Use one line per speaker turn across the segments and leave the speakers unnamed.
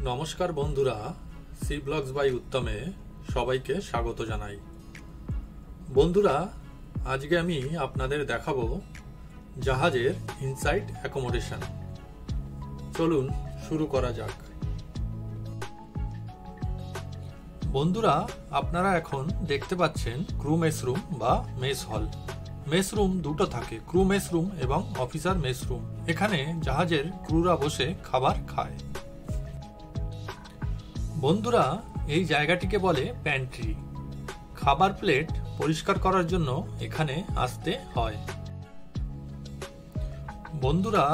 নমস্কার বন্ধুরা, C blogs by উত্তমে সবাইকে স্বাগত জানাই। বন্ধুরা, আজকে আমি আপনাদের দেখাবো জাহাজের ইনসাইড অ্যাকোমোডেশন। চলুন শুরু করা যাক। বন্ধুরা, আপনারা এখন দেখতে পাচ্ছেন ক্রু মেস রুম বা মেস হল। মেস রুম দুটো থাকে, ক্রু মেস রুম এবং অফিসার মেস রুম। এখানে জাহাজের ক্রুরা বসে খাবার খায়। বন্ধুরা, এই জায়গাটিকে বলে প্যান্ট্রি। খাবার প্লেট পরিষ্কার করার জন্য এখানে আসতে হয়। বন্ধুরা,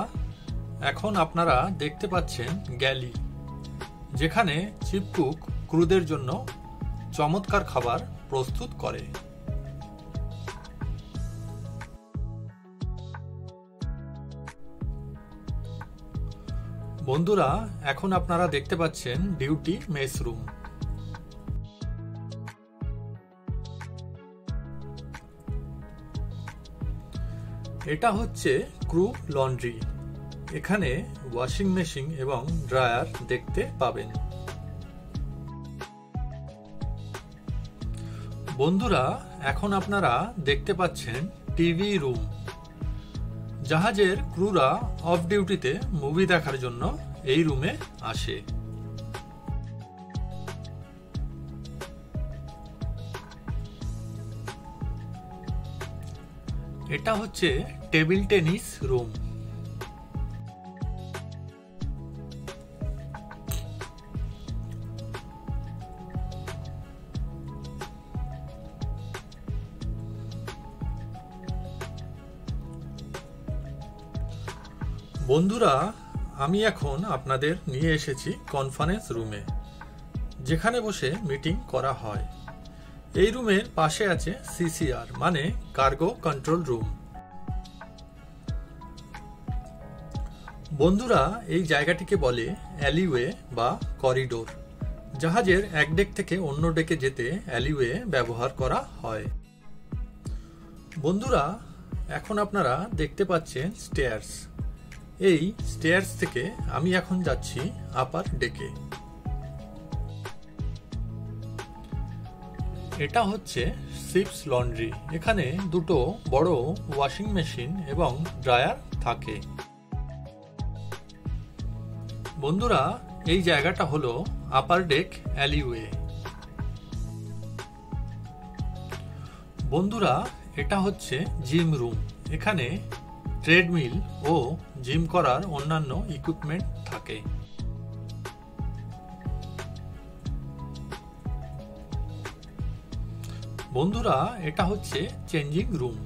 এখন আপনারা দেখতে পাচ্ছেন গ্যালি, যেখানে চিফ কুক ক্রুদের জন্য চমৎকার খাবার প্রস্তুত করে। বন্ধুরা, এখন আপনারা দেখতে পাচ্ছেন ডিউটি মেস রুম। এটা হচ্ছে ক্রু লন্ড্রি। এখানে ওয়াশিং মেশিন এবং ড্রায়ার দেখতে পাবেন। বন্ধুরা, এখন আপনারা দেখতে পাচ্ছেন টিভি রুম। জাহাজের ক্রুরা অফ ডিউটিতে মুভি দেখার জন্য এই রুমে আসে। এটা হচ্ছে টেবিল টেনিস রুম। বন্ধুরা, আমি এখন আপনাদের নিয়ে এসেছি কনফারেন্স রুমে, যেখানে বসে মিটিং করা হয়। এই রুমের পাশে আছে সিসিআর মানে কার্গো কন্ট্রোল রুম। বন্ধুরা, এই জায়গাটিকে বলে অ্যালিওয়ে বা করিডোর। জাহাজের এক ডেক থেকে অন্য ডেকে যেতে অ্যালিওয়ে ব্যবহার করা হয়। বন্ধুরা, এখন আপনারা দেখতে পাচ্ছেন স্টেয়ার্স। এই স্টেয়ার্স থেকে আমি এখন যাচ্ছি আপার ডেকে। এটা হচ্ছে শিপস লন্ড্রি। এখানে দুটো বড় ওয়াশিং মেশিন এবং ড্রায়ার থাকে। বন্ধুরা, এই জায়গাটা হলো আপার ডেক অ্যালিওয়ে। বন্ধুরা, এটা হচ্ছে জিম রুম। এখানে ট্রেডমিল ও জিম করার অন্যান্য ইকুইপমেন্ট থাকে। বন্ধুরা, এটা হচ্ছে চেঞ্জিং রুম।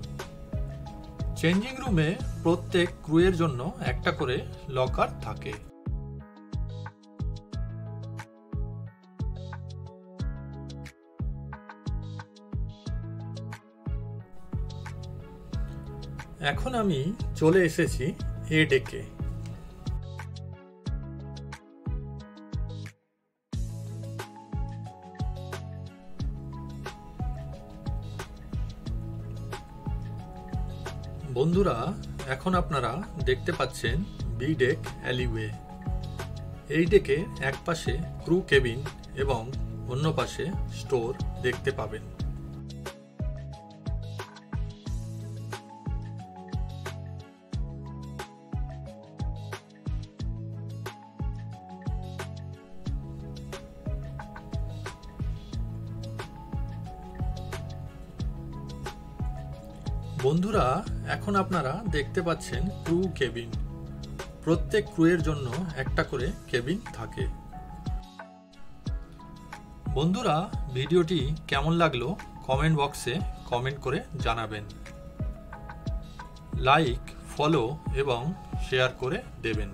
চেঞ্জিং রুমে প্রত্যেক ক্রুয়ের জন্য একটা করে লকার থাকে। এখন আমি চলে এসেছি এ ডেকে। বন্ধুরা, এখন আপনারা দেখতে পাচ্ছেন বি ডেক অ্যালিওয়ে। এই ডেকে এক পাশে ক্রু কেবিন এবং অন্য পাশে স্টোর দেখতে পাবেন। বন্ধুরা, এখন আপনারা দেখতে পাচ্ছেন ক্রু কেবিন। প্রত্যেক ক্রুয়ের জন্য একটা করে কেবিন থাকে। বন্ধুরা, ভিডিওটি কেমন লাগলো কমেন্ট বক্সে কমেন্ট করে জানাবেন। লাইক, ফলো এবং শেয়ার করে দেবেন।